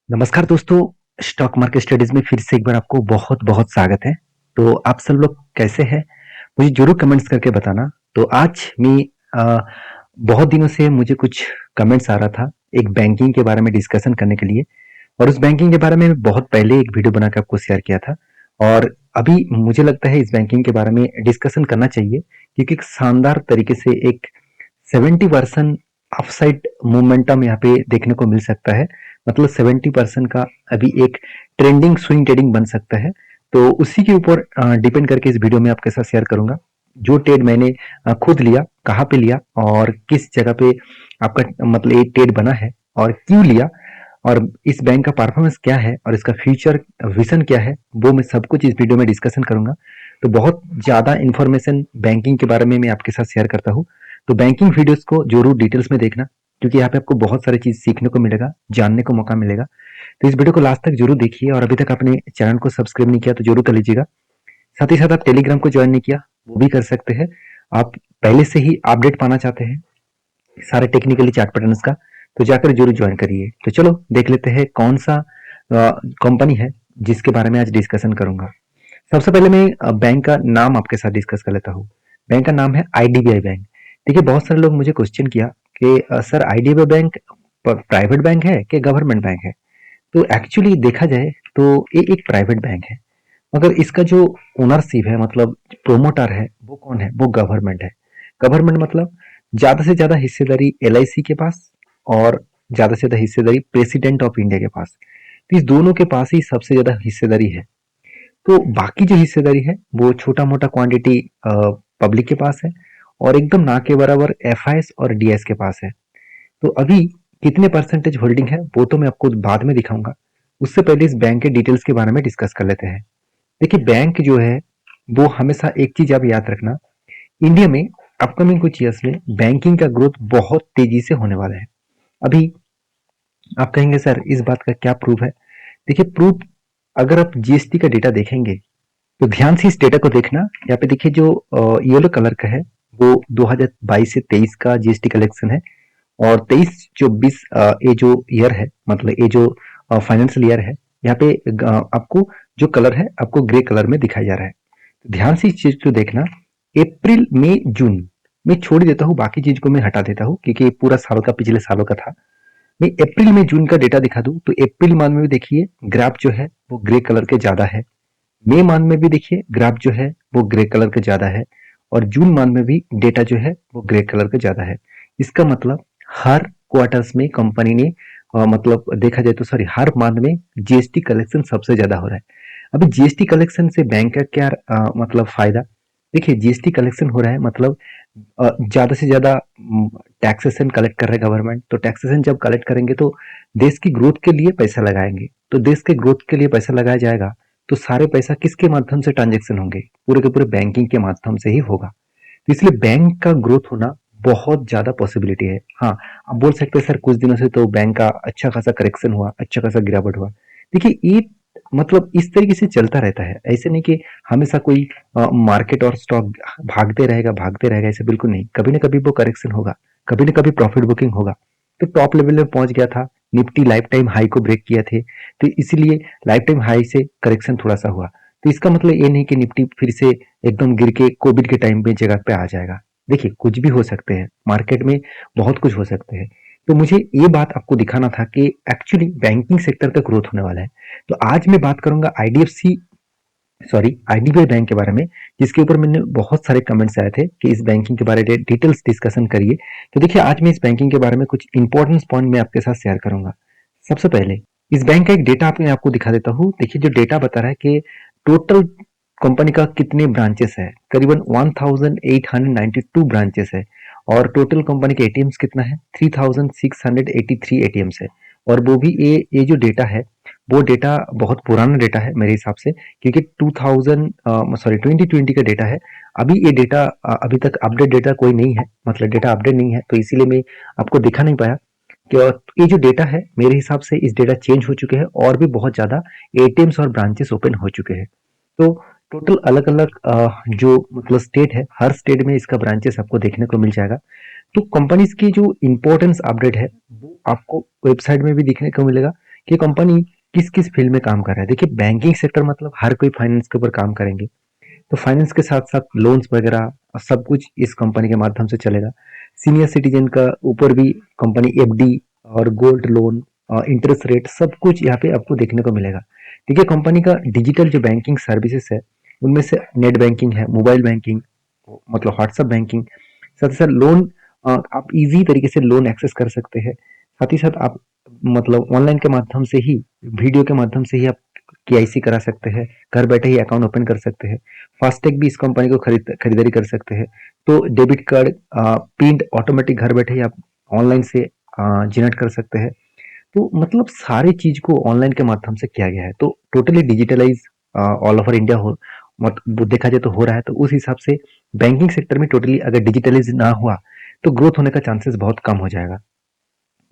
नमस्कार दोस्तों, stock market studies में फिर से एक बार आपको बहुत-बहुत स्वागत है। तो आप सब लोग कैसे हैं? मुझे ज़रूर कमेंट्स करके बताना। तो आज मैं अ, बहुत दिनों से मुझे कुछ कमेंट्स आ रहा था, एक बैंकिंग के बारे में डिस्कशन करने के लिए और उस बैंकिंग के बारे में बहुत पहले एक वीडियो बना के आपको शेयर किया था और अभी मुझे लगता है इस बैंकिंग के बारे में डिस्कशन करना चाहिए क्योंकि एक शानदार तरीके से एक 70% अपसाइड मोमेंटम यहाँ पे देखने को मिल सकता है। मतलब 70% का अभी एक ट्रेंडिंग स्विंग ट्रेडिंग बन सकता है। तो उसी के ऊपर डिपेंड करके इस वीडियो में आपके साथ शेयर करूंगा। जो ट्रेड मैंने खुद लिया, कहाँ पे लिया और किस जगह पे आपका मतलब ये ट्रेड बना है और क्यों लिया और इस बैंक का परफॉर्मेंस क्या है और इसका फ्यूचर विजन क्या है, वो मैं सब कुछ इस वीडियो में डिस्कशन करूंगा। तो बहुत ज़्यादा इन्फॉर्मेशन बैंकिंग के बारे में मैं आपके साथ शेयर करता हूँ। तो बैंकिंग वीडियोस को जरूर डिटेल्स में देखना क्योंकि यहाँ पे आपको बहुत सारी चीज सीखने को मिलेगा, जानने को मौका मिलेगा। तो इस वीडियो को लास्ट तक जरूर देखिए और अभी तक आपने चैनल को सब्सक्राइब नहीं किया तो जरूर कर लीजिएगा। साथ ही साथ आप टेलीग्राम को ज्वाइन नहीं किया वो भी कर सकते हैं। आप पहले से ही अपडेट पाना चाहते हैं सारे टेक्निकली चार्ट पैटर्न्स का तो जाकर जरूर ज्वाइन करिए। तो चलो देख लेते हैं कौन सा कंपनी है जिसके बारे में आज डिस्कशन करूंगा। सबसे पहले मैं बैंक का नाम आपके साथ डिस्कस कर लेता हूँ। बैंक का नाम है आईडीबीआई बैंक। देखिए बहुत सारे लोग मुझे क्वेश्चन किया कि sir IDBI bank private bank है कि गवर्नमेंट बैंक है। तो एक्चुअली देखा जाए तो ये एक प्राइवेट बैंक है मगर इसका जो ओनरशिप है मतलब प्रोमोटर है वो कौन है, वो गवर्नमेंट है। गवर्नमेंट मतलब ज्यादा से ज्यादा हिस्सेदारी एलआईसी के पास और ज्यादा से ज्यादा हिस्सेदारी प्रेसिडेंट ऑफ इंडिया के पास। तो इस दोनों के पास ही सबसे ज्यादा हिस्सेदारी है। तो बाकी जो हिस्सेदारी है वो छोटा मोटा क्वांटिटी पब्लिक के पास है और एकदम ना के बराबर एफआईएस और डीएस के पास है। तो अभी कितने परसेंटेज होल्डिंग है वो तो मैं आपको बाद में दिखाऊंगा। उससे पहले इस बैंक के डिटेल्स के बारे में डिस्कस कर लेते हैं। देखिए बैंक जो है वो हमेशा एक चीज आप याद रखना, इंडिया में अपकमिंग कुछ ईयर्स में बैंकिंग का ग्रोथ बहुत तेजी से होने वाला है। अभी आप कहेंगे सर इस बात का क्या प्रूफ है? देखिए प्रूफ, अगर आप जीएसटी का डेटा देखेंगे तो ध्यान से इस डेटा को देखना। यहाँ पे देखिए जो येलो कलर का है वो 2022 से 23 का जीएसटी कलेक्शन है और 23-24 ये जो ईयर है मतलब ये जो फाइनेंशियल ईयर है, यहाँ पे आपको जो कलर है आपको ग्रे कलर में दिखाया जा रहा है। तो ध्यान से इस चीज को देखना। अप्रैल मई जून मैं छोड़ ही देता हूँ, बाकी चीज को मैं हटा देता हूँ क्योंकि ये पूरा साल का पिछले सालों का था। मैं अप्रैल में जून का डेटा दिखा दूं तो अप्रैल मंथ में भी देखिए ग्राफ जो है वो ग्रे कलर के ज्यादा है। मई मंथ में भी देखिए ग्राफ जो है वो ग्रे कलर का ज्यादा है और जून मंथ में भी डेटा जो है वो ग्रे कलर का ज्यादा है। इसका मतलब हर क्वार्टर्स में कंपनी ने मतलब देखा जाए तो सॉरी हर मंथ में जीएसटी कलेक्शन सबसे ज्यादा हो रहा है। अभी जीएसटी कलेक्शन से बैंक का क्या मतलब फायदा? देखिए जीएसटी कलेक्शन हो रहा है मतलब ज्यादा से ज्यादा टैक्सेशन कलेक्ट कर रहे हैं गवर्नमेंट। तो टैक्सेशन जब कलेक्ट करेंगे तो देश की ग्रोथ के लिए पैसा लगाएंगे। तो देश के ग्रोथ के लिए पैसा लगाया जाएगा तो सारे पैसा किसके माध्यम से ट्रांजेक्शन होंगे? पूरे के पूरे बैंकिंग के माध्यम से ही होगा। तो इसलिए बैंक का ग्रोथ होना बहुत ज्यादा पॉसिबिलिटी है। हाँ, आप बोल सकते हैं सर कुछ दिनों से तो बैंक का अच्छा खासा करेक्शन हुआ, अच्छा खासा गिरावट हुआ। देखिए ये मतलब इस तरीके से चलता रहता है, ऐसे नहीं कि हमेशा कोई मार्केट और स्टॉक भागते रहेगा, ऐसे बिल्कुल नहीं। कभी ना कभी वो करेक्शन होगा, कभी ना कभी प्रॉफिट बुकिंग होगा। तो टॉप लेवल में पहुंच गया था, निफ्टी लाइफ टाइम हाई को ब्रेक किया थे तो इसीलिए लाइफ टाइम हाई से करेक्शन थोड़ा सा हुआ। तो इसका मतलब ये नहीं कि निफ्टी फिर से एकदम गिर के कोविड के टाइम पे जगह पे आ जाएगा। देखिए कुछ भी हो सकते हैं मार्केट में, बहुत कुछ हो सकते हैं। तो मुझे ये बात आपको दिखाना था कि एक्चुअली बैंकिंग सेक्टर का ग्रोथ होने वाला है। तो आज मैं बात करूंगा आईडीएफसी सॉरी आईडीबीआई बैंक के बारे में, जिसके ऊपर मैंने बहुत सारे कमेंट्स आए थे कि इस बैंकिंग के बारे में डिटेल्स डिस्कशन करिए। तो देखिए आज मैं इस बैंकिंग के बारे में कुछ इंपॉर्टेंट पॉइंट मैं आपके साथ शेयर करूंगा। सबसे पहले इस बैंक का एक डेटा मैं आपको दिखा देता हूँ। देखिए जो डेटा बता रहा है कि टोटल कंपनी का कितने ब्रांचेस है, करीबन 1892 ब्रांचेस है और टोटल कंपनी के एटीएम्स कितना है, 3683 एटीएम्स है। और वो भी ये जो डेटा है वो डेटा बहुत पुराना डेटा है मेरे हिसाब से क्योंकि 2020 का डेटा है। अभी ये डेटा अभी तक अपडेट डेटा कोई नहीं है, मतलब डेटा अपडेट नहीं है तो इसीलिए मैं आपको दिखा नहीं पाया कि ये जो डेटा है मेरे हिसाब से इस डेटा चेंज हो चुके हैं और भी बहुत ज्यादा एटीएम्स और ब्रांचेस ओपन हो चुके हैं। तो टोटल अलग अलग जो मतलब स्टेट है, हर स्टेट में इसका ब्रांचेस आपको देखने को मिल जाएगा। तो कंपनीज की जो इम्पोर्टेंस अपडेट है वो आपको वेबसाइट में भी देखने को मिलेगा कि कंपनी किस किस फील्ड में काम कर रहा है। देखिए बैंकिंग सेक्टर मतलब हर कोई फाइनेंस के ऊपर काम करेंगे, तो फाइनेंस के साथ साथ लोन्स वगैरह सब कुछ इस कंपनी के माध्यम से चलेगा। सीनियर सिटीजन का ऊपर भी कंपनी एफडी और गोल्ड लोन, इंटरेस्ट रेट सब कुछ यहाँ पे आपको देखने को मिलेगा। देखिए कंपनी का डिजिटल जो बैंकिंग सर्विसेज है उनमें से नेट बैंकिंग है, मोबाइल बैंकिंग मतलब व्हाट्सएप बैंकिंग, साथ ही साथ लोन, आप इजी तरीके से लोन एक्सेस कर सकते हैं। साथ ही साथ आप मतलब ऑनलाइन के माध्यम से ही, वीडियो के माध्यम से ही आप केआईसी करा सकते हैं, घर बैठे ही अकाउंट ओपन कर सकते हैं। फास्टैग भी इस कंपनी को खरीदारी कर सकते हैं। तो डेबिट कार्ड प्रिंट ऑटोमेटिक घर बैठे ही आप ऑनलाइन से जनरेट कर सकते हैं। तो मतलब सारी चीज को ऑनलाइन के माध्यम से किया गया है, तो totally digitalize all over India हो वो देखा जाए तो हो रहा है। तो उस हिसाब से बैंकिंग सेक्टर में टोटली अगर डिजिटलाइज ना हुआ तो ग्रोथ होने का चांसेस बहुत कम हो जाएगा।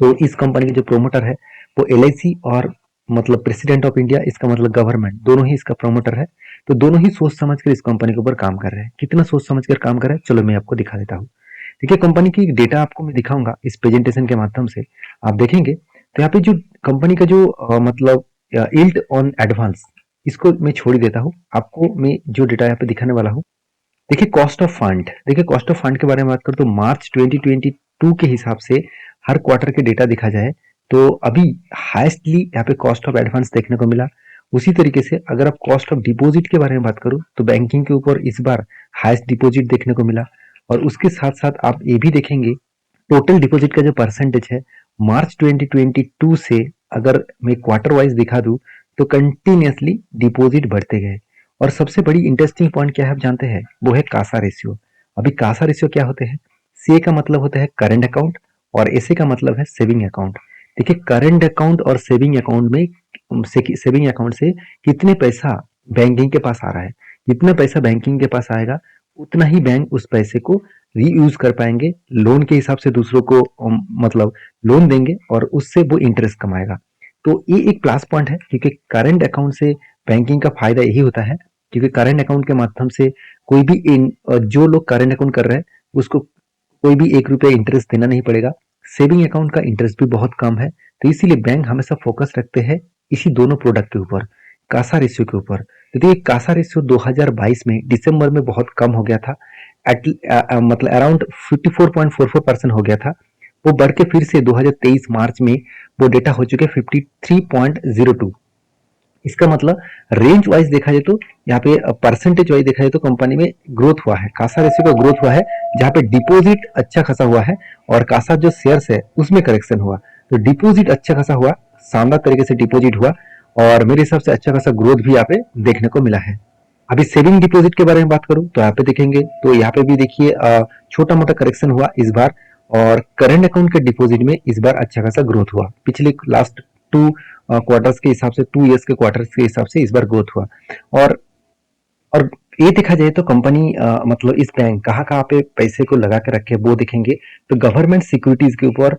तो इस कंपनी के जो प्रोमोटर है वो एलआईसी और मतलब प्रेसिडेंट ऑफ इंडिया, इसका मतलब गवर्नमेंट, दोनों ही इसका प्रोमोटर है। तो दोनों ही सोच समझ कर इस कंपनी के ऊपर काम कर रहे हैं। कितना सोच समझ कर काम कर रहे हैं चलो मैं आपको दिखा देता हूँ। देखिए कंपनी की डेटा आपको मैं दिखाऊंगा इस प्रेजेंटेशन के माध्यम से, आप देखेंगे तो यहाँ पे जो कंपनी का जो मतलब यील्ड ऑन एडवांस, इसको मैं छोड़ ही देता हूँ। आपको मैं जो डेटा यहाँ पे दिखाने वाला हूँ, देखिए कॉस्ट ऑफ फंड, देखिए कॉस्ट ऑफ फंड के बारे में बात करूँ तो मार्च 2022 के हिसाब से हर क्वार्टर के डेटा दिखा जाए तो अभी हाईएस्टली यहाँ पे कॉस्ट ऑफ एडवांस देखने को मिला। उसी तरीके से अगर आप कॉस्ट ऑफ डिपॉजिट के बारे में बात करूँ तो बैंकिंग के ऊपर इस बार हाईएस्ट डिपॉजिट देखने को मिला। और उसके साथ साथ आप ये भी देखेंगे टोटल डिपॉजिट का जो परसेंटेज है मार्च 2022 से अगर मैं क्वार्टर वाइज दिखा दूं तो कंटिन्यूसली डिपॉजिट बढ़ते गए। और सबसे बड़ी इंटरेस्टिंग पॉइंट क्या है आप जानते हैं, वो है कासा रेशियो। अभी कासा रेशियो क्या होते हैं, सी का मतलब होता है करंट अकाउंट और एस का मतलब है सेविंग अकाउंट। देखिए करंट अकाउंट और सेविंग अकाउंट में सेविंग अकाउंट से कितने पैसा बैंकिंग के पास आ रहा है, जितना पैसा बैंकिंग के पास आएगा उतना ही बैंक उस पैसे को रीयूज कर पाएंगे, लोन के हिसाब से दूसरों को मतलब लोन देंगे और उससे वो इंटरेस्ट कमाएगा। तो ये एक प्लस पॉइंट है क्योंकि करंट अकाउंट से बैंकिंग का फायदा यही होता है, क्योंकि करंट अकाउंट के माध्यम से कोई भी जो लोग करंट अकाउंट कर रहे हैं उसको कोई भी 1 रुपया इंटरेस्ट देना नहीं पड़ेगा। सेविंग अकाउंट का इंटरेस्ट भी बहुत कम है, तो इसीलिए बैंक हमेशा फोकस रखते हैं इसी दोनों प्रोडक्ट के ऊपर, कासा रेशियो के ऊपर। तो देखिए कासा रेशियो 2022 में दिसंबर में बहुत कम हो गया था, मतलब अराउंड 54.44% हो गया था। वो बढ़ के फिर से 2023 मार्च में वो डेटा हो चुके 53.02। इसका मतलब रेंज वाइज देखा जाए तो यहाँ पे परसेंटेज वाइज देखा जाए तो कंपनी में ग्रोथ हुआ है, कासा रेशियो का ग्रोथ हुआ है, जहाँ पे डिपॉजिट अच्छा खासा हुआ है और कासा जो शेयर्स है उसमें करेक्शन हुआ। तो डिपॉजिट अच्छा खासा हुआ, शानदार तरीके से डिपॉजिट हुआ और मेरे हिसाब से अच्छा खासा ग्रोथ भी यहाँ पे देखने को मिला है। अभी सेविंग डिपॉजिट के बारे में बात करूं तो यहाँ पे देखेंगे तो यहाँ पे भी देखिए छोटा मोटा करेक्शन हुआ इस बार, और करंट अकाउंट के डिपॉजिट में इस बार अच्छा खासा ग्रोथ हुआ। पिछले लास्ट टू क्वार्टर्स के हिसाब से, 2 इयर्स के क्वार्टर्स के हिसाब से इस बार ग्रोथ हुआ। और और ये देखा जाए तो कंपनी मतलब इस बैंक कहाँ कहाँ पे पैसे को लगा के रखे वो देखेंगे तो गवर्नमेंट सिक्योरिटीज के ऊपर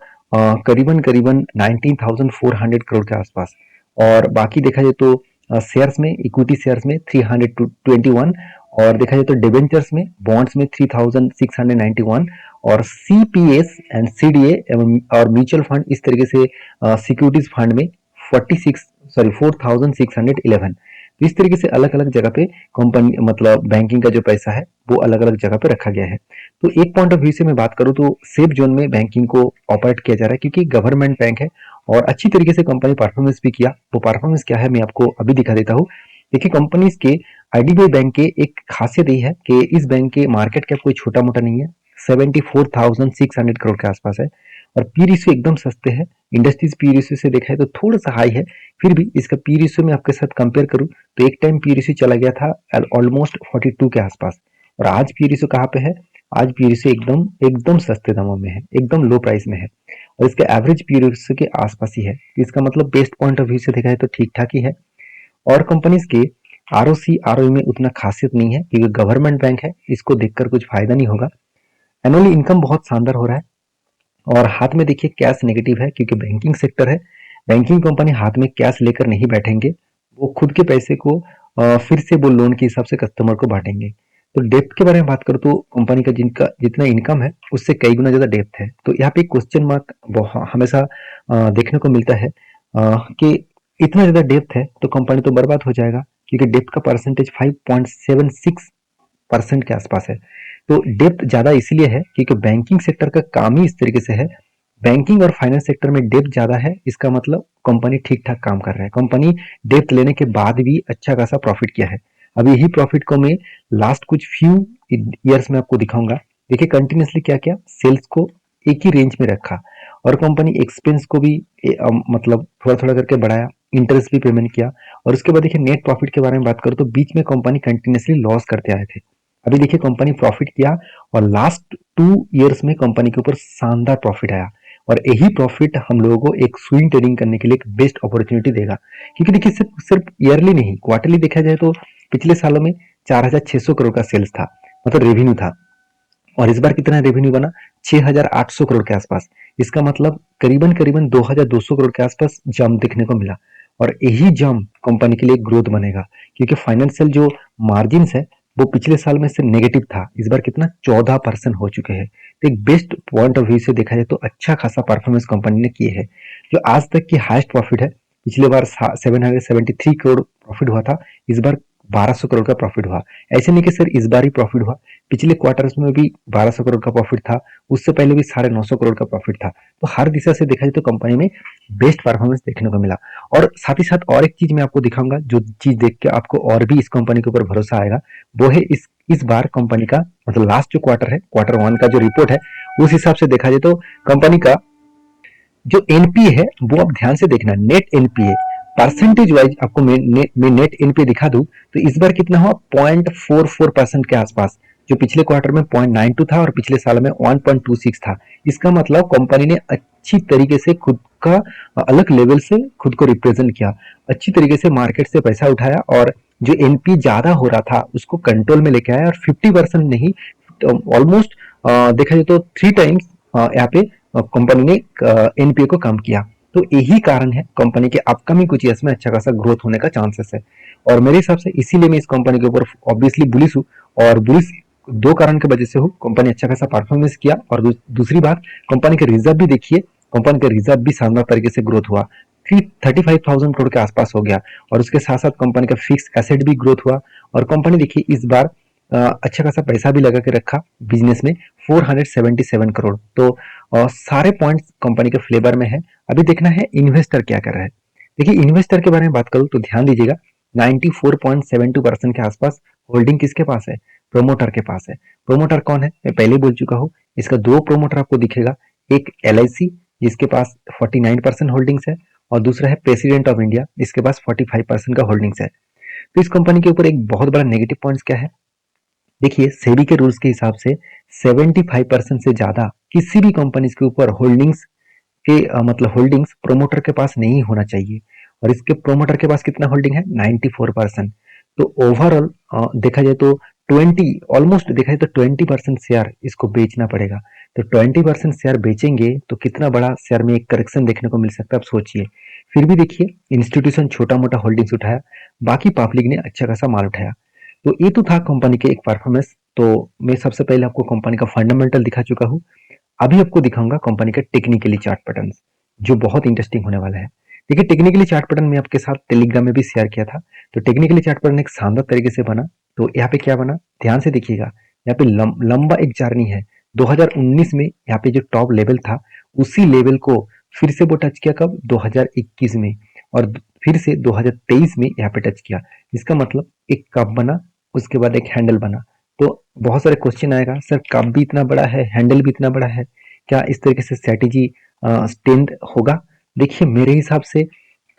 करीबन करीबन 19,400 करोड़ के आसपास, और बाकी देखा जाए तो शेयर्स में, इक्विटी शेयर्स में 321, और देखा जाए तो डिबेंचर्स में, बॉन्ड्स में 3,691, और सीपीएस एंड सीडीए एवं और म्यूचुअल फंड इस तरीके से सिक्योरिटीज फंड में 4,611। तो इस तरीके से अलग अलग जगह पे कंपनी मतलब बैंकिंग का जो पैसा है वो अलग अलग जगह पे रखा गया है। तो एक पॉइंट ऑफ व्यू से मैं बात करूं तो सेफ जोन में बैंकिंग को ऑपरेट किया जा रहा है क्योंकि गवर्नमेंट बैंक है और अच्छी तरीके से कंपनी परफॉर्मेंस भी किया। वो परफॉर्मेंस क्या है मैं आपको अभी दिखा देता हूँ। देखिए कंपनीज के आईडीबीआई बैंक के एक खासियत यही है कि इस बैंक के मार्केट कैप कोई छोटा मोटा नहीं है, 74,600 करोड़ के आसपास है, और पी रेशियो एकदम सस्ते हैं। इंडस्ट्रीज पी रेशियो से देखा है तो थोड़ा सा हाई है, फिर भी इसका पी रेशियो में आपके साथ कंपेयर करूं तो एक टाइम पी रेशियो चला गया था ऑलमोस्ट 42 के आसपास, और आज पी रेशियो कहाँ पे है, आज पी रेशियो एकदम एकदम सस्ते दामों में है, एकदम लो प्राइस में है, और इसका एवरेज पी रेशियो के आसपास ही है। इसका मतलब बेस्ट पॉइंट ऑफ व्यू से देखा है तो ठीक ठाक ही है। और कंपनीज के आरओसी आरओई में उतना खासियत नहीं है क्योंकि गवर्नमेंट बैंक है, इसको देखकर कुछ फायदा नहीं होगा। एनुअली इनकम बहुत शानदार हो रहा है, और हाथ में देखिए कैश नेगेटिव है क्योंकि बैंकिंग सेक्टर है। बैंकिंग कंपनी हाथ में कैश लेकर नहीं बैठेंगे, वो खुद के पैसे को फिर से वो लोन के हिसाब से कस्टमर को बांटेंगे। तो डेप्थ के बारे में बात करूँ तो कंपनी का जिनका जितना इनकम है उससे कई गुना ज्यादा डेप्थ है। तो यहाँ पे क्वेश्चन मार्क हमेशा देखने को मिलता है। कि इतना ज़्यादा डेप्थ है तो कंपनी तो बर्बाद हो जाएगा, क्योंकि डेप्थ का परसेंटेज 5.76% के आसपास है। तो डेप्थ ज़्यादा इसलिए है क्योंकि बैंकिंग सेक्टर का काम ही इस तरीके से है। बैंकिंग और फाइनेंस सेक्टर में डेप्थ ज़्यादा है, इसका मतलब कंपनी ठीक-ठाक काम कर रहा है। कंपनी डेप्थ लेने के बाद भी अच्छा खासा प्रॉफिट किया है। अब यही प्रॉफिट को मैं लास्ट कुछ फ्यू ईयर्स में आपको दिखाऊंगा। देखिए कंटिन्यूसली क्या किया, सेल्स को एक ही रेंज में रखा और कंपनी एक्सपेंस को भी मतलब थोड़ा थोड़ा करके बढ़ाया, इंटरेस्ट भी पेमेंट किया। और उसके बाद देखिए नेट प्रॉफिट के बारे में बात करूँ तो बीच में कंपनी कंटिन्यूसली लॉस करते आए थे। अभी देखिए कंपनी प्रॉफिट किया और लास्ट 2 ईयर्स में कंपनी के ऊपर शानदार प्रॉफिट आया। और यही प्रॉफिट हम लोगों को एक स्विंग ट्रेडिंग करने के लिए एक बेस्ट अपॉर्चुनिटी देगा, क्योंकि देखिए सिर्फ सिर्फ ईयरली नहीं, क्वार्टरली देखा जाए तो पिछले सालों में 4,600 करोड़ का सेल्स था, मतलब रेवेन्यू था। और इस बार कितना रेवेन्यू बना, 6,800 करोड़ के आसपास। इसका मतलब करीबन करीबन 2,200 करोड़ के आसपास जंप देखने को मिला। और यही जंप कंपनी के लिए ग्रोथ बनेगा, क्योंकि फाइनेंशियल जो मार्जिन है वो पिछले साल में से नेगेटिव था, इस बार कितना 14% हो चुके हैं। तो एक बेस्ट पॉइंट ऑफ व्यू से देखा जाए तो अच्छा खासा परफॉर्मेंस कंपनी ने किए है। जो आज तक की हाईएस्ट प्रॉफिट है, पिछले बार 773 करोड़ प्रॉफिट हुआ था, इस बार 1,200 करोड़ का प्रॉफिट हुआ। ऐसे नहीं कि सर इस बार ही प्रॉफिट हुआ, पिछले क्वार्टर्स में भी 1,200 करोड़ का प्रॉफिट था, उससे पहले भी 950 करोड़ का प्रॉफिट था। तो हर दिशा से देखा जाए तो कंपनी में बेस्ट परफॉर्मेंस देखने को मिला। और साथ ही साथ और एक चीज मैं आपको दिखाऊंगा, जो चीज देख के आपको और भी इस कंपनी के ऊपर भरोसा आएगा, वो है इस बार कंपनी का मतलब लास्ट जो क्वार्टर है, Q1 का जो रिपोर्ट है, उस हिसाब से देखा जाए तो कंपनी का जो एनपीए है वो आप ध्यान से देखना, नेट एनपीए परसेंटेज वाइज आपको मैं नेट एनपीए दिखा दूं तो इस बार कितना हुआ, 0.44% के आसपास, जो पिछले क्वार्टर में 0.92 था और पिछले साल में 1.26 था। इसका मतलब कंपनी ने अच्छी तरीके से खुद का अलग लेवल से खुद को रिप्रेजेंट किया, अच्छी तरीके से मार्केट से पैसा उठाया और जो एनपी ज्यादा हो रहा था उसको कंट्रोल में लेके आया और 50% नहीं, ऑलमोस्ट देखा जाए तो 3 टाइम्स यहाँ पे कंपनी ने एनपीए को कम किया। तो यही कारण है कंपनी के अपकमिंग कुछ ईयर्स में अच्छा खासा ग्रोथ होने का चांसेस है। और मेरे हिसाब से इसीलिए मैं इस कंपनी के ऊपर ऑब्वियसली बुलिश हूँ। और बुलिश दो कारण की वजह से हूँ, कंपनी अच्छा खासा परफॉर्मेंस किया और दूसरी बात, कंपनी के रिजर्व भी देखिए, कंपनी का रिजर्व भी शानदार तरीके से ग्रोथ हुआ, 35,000 करोड़ के आसपास हो गया। और उसके साथ साथ कंपनी का फिक्स एसेट भी ग्रोथ हुआ। और कंपनी देखिए इस बार अच्छा खासा पैसा भी लगा के रखा बिजनेस में, 477 करोड़। तो सारे पॉइंट्स कंपनी के फ्लेवर में है। अभी देखना है इन्वेस्टर क्या कर रहा है। देखिए इन्वेस्टर के बारे में बात करूं तो ध्यान दीजिएगा, 94.72% के आसपास होल्डिंग किसके पास है, प्रोमोटर के पास है। प्रोमोटर कौन है, मैं पहले बोल चुका हूँ, इसका दो प्रोमोटर आपको दिखेगा, एक LIC जिसके पास 49% होल्डिंग्स है और दूसरा है प्रेसिडेंट ऑफ इंडिया, इसके पास 45% का होल्डिंग्स है। तो इस कंपनी के ऊपर एक बहुत बड़ा नेगेटिव पॉइंट्स क्या है, देखिए सेबी के रूल्स के हिसाब से 75% से ज्यादा किसी भी कंपनी के ऊपर होल्डिंग्स के मतलब होल्डिंग्स प्रोमोटर के पास नहीं होना चाहिए। और इसके प्रोमोटर के पास कितना होल्डिंग है, 94%। तो ओवरऑल देखा जाए तो 20 ऑलमोस्ट देखा जाए तो 20% शेयर इसको बेचना पड़ेगा। तो 20% शेयर बेचेंगे तो कितना बड़ा शेयर में एक करेक्शन देखने को मिल सकता है, आप सोचिए। फिर भी देखिए इंस्टीट्यूशन छोटा मोटा होल्डिंग्स उठाया, बाकी पब्लिक ने अच्छा खासा माल उठाया। तो ये तो था कंपनी के एक परफॉर्मेंस। तो मैं सबसे पहले आपको कंपनी का फंडामेंटल दिखा चुका हूँ। अभी आपको दिखाऊंगा कंपनी का टेक्निकली चार्ट पैटर्न, जो बहुत इंटरेस्टिंग होने वाला है। देखिए टेक्निकली चार्ट पैटर्न मैं आपके साथ टेलीग्राम में भी शेयर किया था। तो टेक्निकली चार्ट पैटर्न एक शानदार तरीके से बना। तो यहाँ पे क्या बना, ध्यान से देखिएगा, यहाँ पे लंबा एक जर्नी है। 2019 में यहाँ पे जो टॉप लेवल था, उसी लेवल को फिर से वो टच किया कब, 2021 में। और फिर से 2023 में यहाँ पे टच किया। इसका मतलब एक कप बना, उसके बाद एक हैंडल बना। तो बहुत सारे क्वेश्चन आएगा, सर कप भी इतना बड़ा है, हैंडल भी इतना बड़ा है, क्या इस तरीके से स्ट्रेटेजी स्ट्रेंथ होगा। देखिए मेरे हिसाब से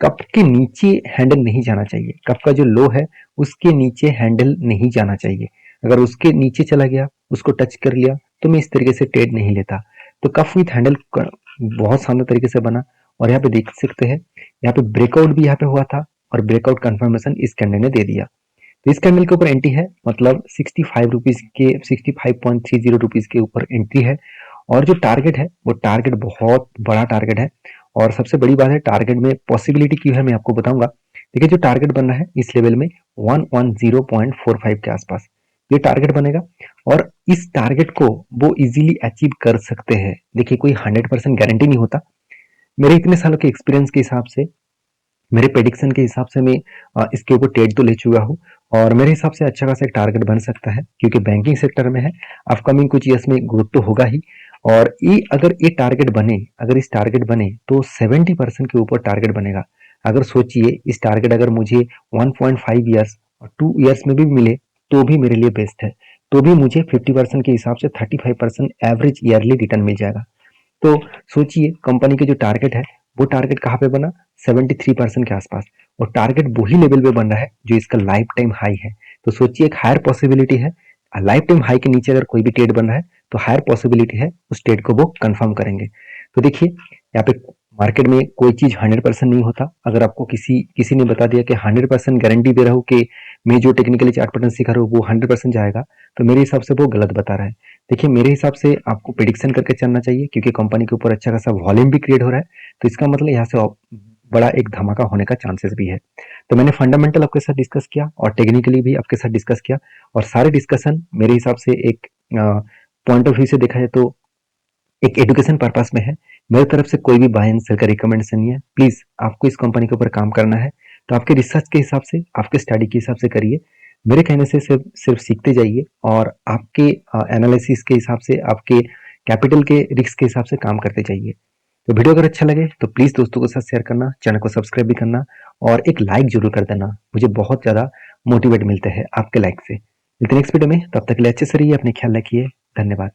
कप के नीचे हैंडल नहीं जाना चाहिए, कप का जो लो है उसके नीचे हैंडल नहीं जाना चाहिए। अगर उसके नीचे चला गया, उसको टच कर लिया, तो मैं इस तरीके से ट्रेड नहीं लेता। तो कप विथ हैंडल बहुत शानदार तरीके से बना। और यहाँ पे देख सकते हैं, यहाँ पे ब्रेकआउट भी यहाँ पे हुआ था और ब्रेकआउट कंफर्मेशन इस कैंडल ने दे दिया। तो इस कैंडल के ऊपर एंट्री है, मतलब 65 रुपीज के 65.30 रुपीज के ऊपर एंट्री है। और जो टारगेट है वो टारगेट बहुत बड़ा टारगेट है। और सबसे बड़ी बात है, टारगेट में पॉसिबिलिटी क्यों है मैं आपको बताऊंगा। देखिए जो टारगेट बन रहा है इस लेवल में 110.45 के आसपास ये टारगेट बनेगा। और इस टारगेट को वो इजीली अचीव कर सकते हैं। देखिए कोई 100% गारंटी नहीं होता, मेरे इतने सालों के एक्सपीरियंस के हिसाब से मेरे प्रेडिक्शन के हिसाब से मैं इसके ऊपर ट्रेड तो ले चुका हूँ और मेरे हिसाब से अच्छा खासा एक टारगेट बन सकता है क्योंकि बैंकिंग सेक्टर में है। अपकमिंग कुछ ईयर्स में ग्रोथ तो होगा ही और ये अगर ये टारगेट बने, अगर इस टारगेट बने तो 70% के ऊपर टारगेट बनेगा। अगर सोचिए इस टारगेट अगर मुझे 1.5 ईयर्स और 2 ईयर्स में भी मिले तो भी मेरे लिए बेस्ट है। तो भी मुझे 50% के हिसाब से 35% एवरेज ईयरली रिटर्न मिल जाएगा। तो सोचिए कंपनी के जो टारगेट है वो टारगेट कहाँ पे बना, 73% के आसपास। और टारगेट वही लेवल पे बन रहा है जो इसका लाइफ टाइम हाई है। तो सोचिए एक हायर पॉसिबिलिटी है, लाइफ टाइम हाई के नीचे अगर कोई भी ट्रेड बन रहा है तो हायर पॉसिबिलिटी है उस ट्रेड को वो कंफर्म करेंगे। तो देखिए यहाँ पे मार्केट में कोई चीज 100% नहीं होता। अगर आपको किसी किसी ने बता दिया कि 100% गारंटी दे रहा हूँ कि मैं जो टेक्निकली चार्ट पैटर्न सिखा रहा हूँ वो 100% जाएगा, तो मेरे हिसाब से वो गलत बता रहा है। देखिए मेरे हिसाब से आपको प्रिडिक्शन करके चलना चाहिए क्योंकि कंपनी के ऊपर अच्छा खासा वॉल्यूम भी क्रिएट हो रहा है। तो इसका मतलब यहाँ से बड़ा एक धमाका होने का चांसेस भी है। तो मैंने फंडामेंटल आपके साथ डिस्कस किया और टेक्निकली भी आपके साथ डिस्कस किया और सारे डिस्कशन मेरे हिसाब से एक पॉइंट ऑफ व्यू से देखा जाए तो एक एजुकेशन पर्पस में है। मेरी तरफ से कोई भी बाय एंड सेल का रिकमेंडेशन नहीं है। प्लीज आपको इस कंपनी के ऊपर काम करना है तो आपके रिसर्च के हिसाब से, आपके स्टडी के हिसाब से करिए। मेरे कहने से सिर्फ सिर्फ सीखते जाइए और आपके एनालिसिस के हिसाब से, आपके कैपिटल के रिस्क के हिसाब से काम करते जाइए। तो वीडियो अगर अच्छा लगे तो प्लीज दोस्तों के साथ शेयर करना, चैनल को सब्सक्राइब भी करना और एक लाइक जरूर कर देना। मुझे बहुत ज्यादा मोटिवेट मिलते हैं आपके लाइक से। मिलते हैं नेक्स्ट वीडियो में, तब तक के लिए अच्छे से रहिए, अपने ख्याल रखिए। धन्यवाद।